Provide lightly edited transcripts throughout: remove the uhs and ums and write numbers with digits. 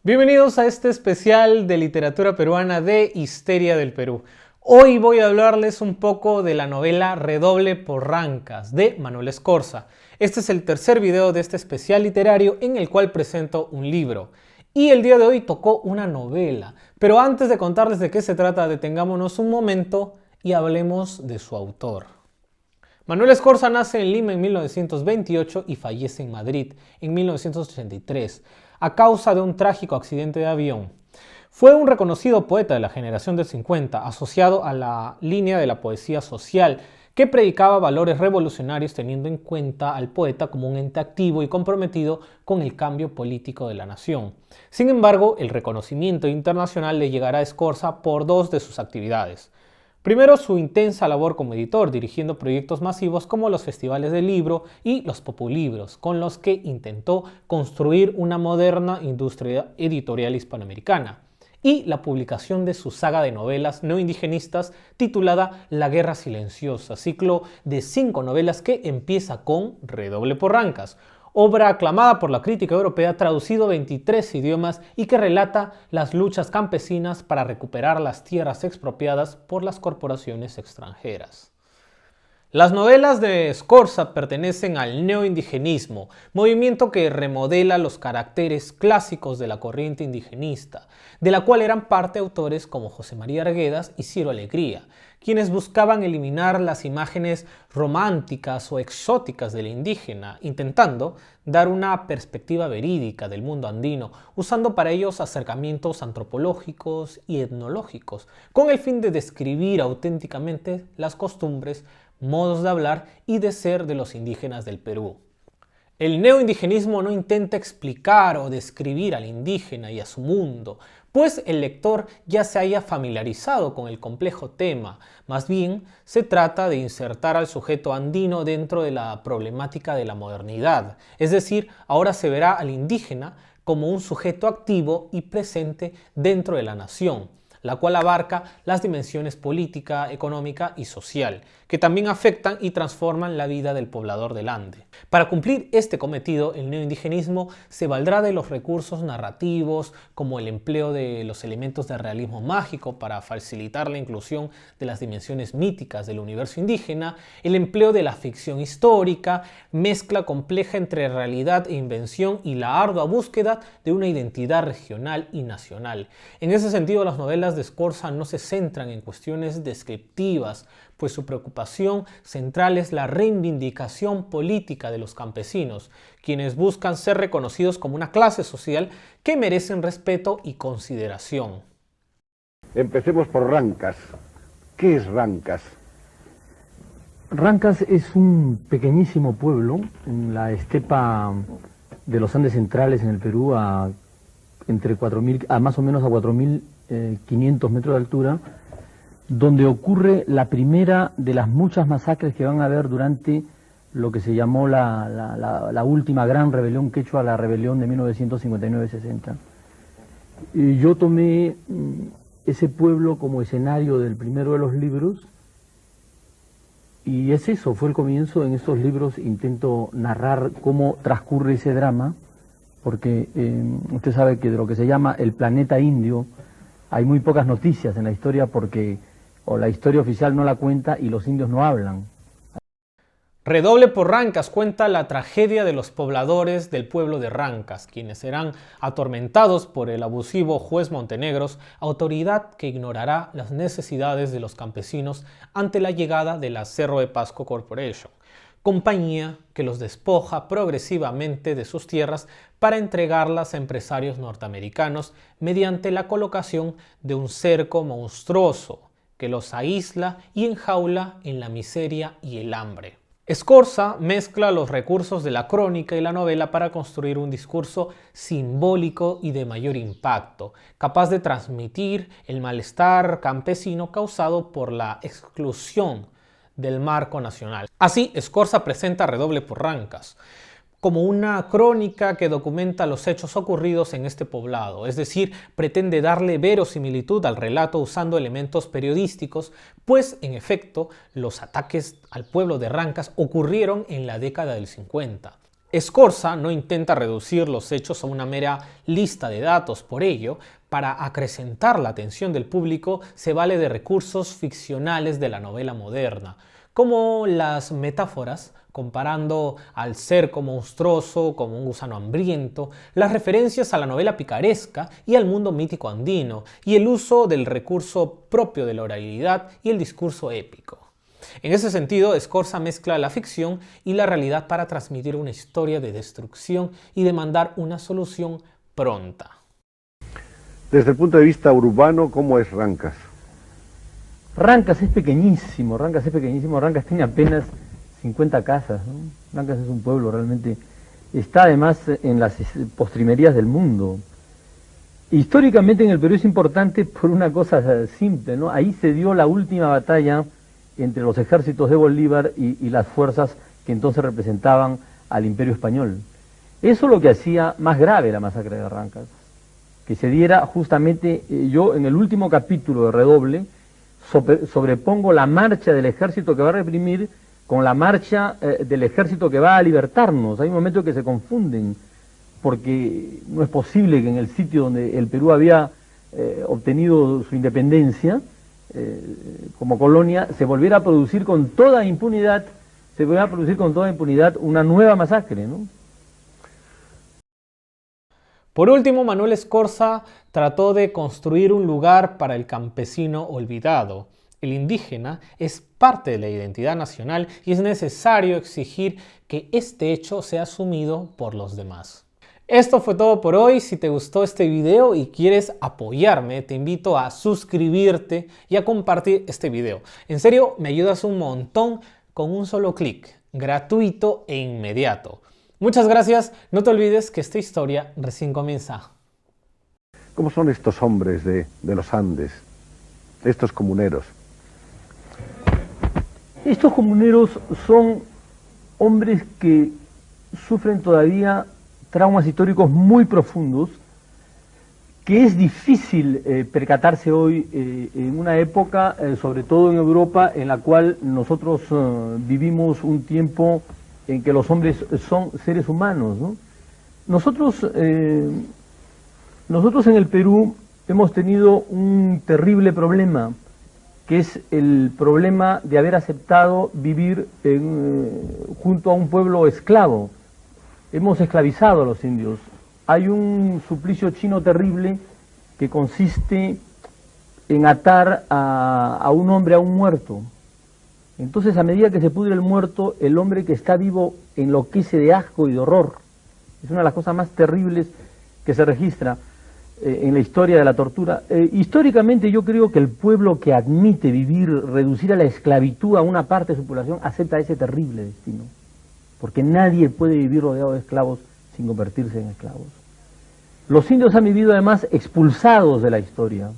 Bienvenidos a este especial de literatura peruana de Histeria del Perú. Hoy voy a hablarles un poco de la novela Redoble por Rancas de Manuel Escorza. Este es el tercer video de este especial literario en el cual presento un libro. Y el día de hoy tocó una novela. Pero antes de contarles de qué se trata, detengámonos un momento y hablemos de su autor. Manuel Escorza nace en Lima en 1928 y fallece en Madrid en 1983 a causa de un trágico accidente de avión. Fue un reconocido poeta de la generación del 50, asociado a la línea de la poesía social, que predicaba valores revolucionarios teniendo en cuenta al poeta como un ente activo y comprometido con el cambio político de la nación. Sin embargo, el reconocimiento internacional le llegará a Escorza por dos de sus actividades. Primero, su intensa labor como editor, dirigiendo proyectos masivos como los festivales del libro y los populibros, con los que intentó construir una moderna industria editorial hispanoamericana, y la publicación de su saga de novelas neoindigenistas titulada La Guerra Silenciosa, ciclo de 5 novelas que empieza con Redoble por Rancas, obra aclamada por la crítica europea, traducido a 23 idiomas y que relata las luchas campesinas para recuperar las tierras expropiadas por las corporaciones extranjeras. Las novelas de Escorza pertenecen al neoindigenismo, movimiento que remodela los caracteres clásicos de la corriente indigenista, de la cual eran parte autores como José María Arguedas y Ciro Alegría, quienes buscaban eliminar las imágenes románticas o exóticas del indígena, intentando dar una perspectiva verídica del mundo andino, usando para ellos acercamientos antropológicos y etnológicos, con el fin de describir auténticamente las costumbres, modos de hablar y de ser de los indígenas del Perú. El neoindigenismo no intenta explicar o describir al indígena y a su mundo, pues el lector ya se haya familiarizado con el complejo tema. Más bien, se trata de insertar al sujeto andino dentro de la problemática de la modernidad. Es decir, ahora se verá al indígena como un sujeto activo y presente dentro de la nación, la cual abarca las dimensiones política, económica y social, que también afectan y transforman la vida del poblador del Ande. Para cumplir este cometido, el neoindigenismo se valdrá de los recursos narrativos, como el empleo de los elementos de realismo mágico para facilitar la inclusión de las dimensiones míticas del universo indígena, el empleo de la ficción histórica, mezcla compleja entre realidad e invención y la ardua búsqueda de una identidad regional y nacional. En ese sentido, las novelas de Escorza no se centran en cuestiones descriptivas, pues su preocupación central es la reivindicación política de los campesinos, quienes buscan ser reconocidos como una clase social que merecen respeto y consideración. Empecemos por Rancas. ¿Qué es Rancas? Rancas es un pequeñísimo pueblo en la estepa de los Andes centrales en el Perú, entre 4.000, más o menos a 4.500 metros de altura, donde ocurre la primera de las muchas masacres que van a haber durante lo que se llamó la última gran rebelión quechua, la rebelión de 1959-60. Yo tomé ese pueblo como escenario del primero de los libros, y es eso, fue el comienzo. En estos libros intento narrar cómo transcurre ese drama, porque usted sabe que de lo que se llama el planeta indio hay muy pocas noticias en la historia, porque o la historia oficial no la cuenta y los indios no hablan. Redoble por Rancas cuenta la tragedia de los pobladores del pueblo de Rancas, quienes serán atormentados por el abusivo juez Montenegros, autoridad que ignorará las necesidades de los campesinos ante la llegada de la Cerro de Pasco Corporation, compañía que los despoja progresivamente de sus tierras para entregarlas a empresarios norteamericanos mediante la colocación de un cerco monstruoso que los aísla y enjaula en la miseria y el hambre. Escorza mezcla los recursos de la crónica y la novela para construir un discurso simbólico y de mayor impacto, capaz de transmitir el malestar campesino causado por la exclusión del marco nacional. Así, Escorza presenta Redoble por Rancas como una crónica que documenta los hechos ocurridos en este poblado, es decir, pretende darle verosimilitud al relato usando elementos periodísticos, pues en efecto los ataques al pueblo de Rancas ocurrieron en la década del 50. Scorza no intenta reducir los hechos a una mera lista de datos, por ello, para acrecentar la atención del público se vale de recursos ficcionales de la novela moderna, como las metáforas, comparando al cerco monstruoso como un gusano hambriento, las referencias a la novela picaresca y al mundo mítico andino, y el uso del recurso propio de la oralidad y el discurso épico. En ese sentido, Scorza mezcla la ficción y la realidad para transmitir una historia de destrucción y demandar una solución pronta. Desde el punto de vista urbano, ¿cómo es Rancas? Rancas es pequeñísimo, Rancas tiene apenas 50 casas, ¿no? Rancas es un pueblo realmente, está además en las postrimerías del mundo. Históricamente en el Perú es importante por una cosa simple, ¿no? Ahí se dio la última batalla entre los ejércitos de Bolívar y las fuerzas que entonces representaban al Imperio Español. Eso es lo que hacía más grave la masacre de Rancas, que se diera justamente, yo en el último capítulo de Redoble sobrepongo la marcha del ejército que va a reprimir con la marcha del ejército que va a libertarnos. Hay momentos que se confunden, porque no es posible que en el sitio donde el Perú había obtenido su independencia, como colonia, se volviera a producir con toda impunidad, una nueva masacre, ¿no? Por último, Manuel Scorza trató de construir un lugar para el campesino olvidado. El indígena es parte de la identidad nacional y es necesario exigir que este hecho sea asumido por los demás. Esto fue todo por hoy. Si te gustó este video y quieres apoyarme, te invito a suscribirte y a compartir este video. En serio, me ayudas un montón con un solo clic, gratuito e inmediato. Muchas gracias. No te olvides que esta historia recién comienza. ¿Cómo son estos hombres de los Andes, estos comuneros? Estos comuneros son hombres que sufren todavía traumas históricos muy profundos, que es difícil percatarse hoy en una época, sobre todo en Europa, en la cual nosotros vivimos un tiempo en que los hombres son seres humanos, ¿no? Nosotros en el Perú hemos tenido un terrible problema, que es el problema de haber aceptado vivir junto a un pueblo esclavo. Hemos esclavizado a los indios. Hay un suplicio chino terrible que consiste en atar a un hombre a un muerto. Entonces, a medida que se pudre el muerto, el hombre que está vivo enloquece de asco y de horror. Es una de las cosas más terribles que se registra en la historia de la tortura. Históricamente yo creo que el pueblo que admite vivir, reducir a la esclavitud a una parte de su población, acepta ese terrible destino. Porque nadie puede vivir rodeado de esclavos sin convertirse en esclavos. Los indios han vivido además expulsados de la historia.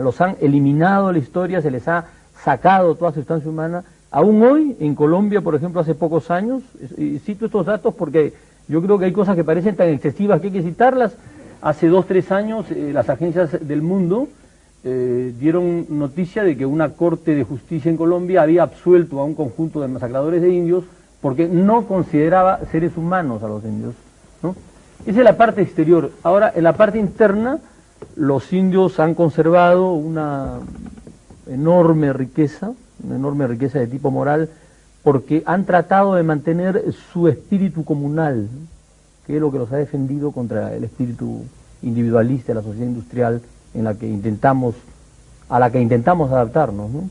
Los han eliminado de la historia, se les ha sacado toda sustancia humana. Aún hoy, en Colombia, por ejemplo, hace pocos años, y cito estos datos porque yo creo que hay cosas que parecen tan excesivas que hay que citarlas. Hace 2 o 3 años las agencias del mundo dieron noticia de que una corte de justicia en Colombia había absuelto a un conjunto de masacradores de indios porque no consideraba seres humanos a los indios, ¿no? Esa es la parte exterior. Ahora, en la parte interna, los indios han conservado una enorme riqueza de tipo moral, porque han tratado de mantener su espíritu comunal, ¿no?, que es lo que los ha defendido contra el espíritu individualista de la sociedad industrial a la que intentamos adaptarnos, ¿no?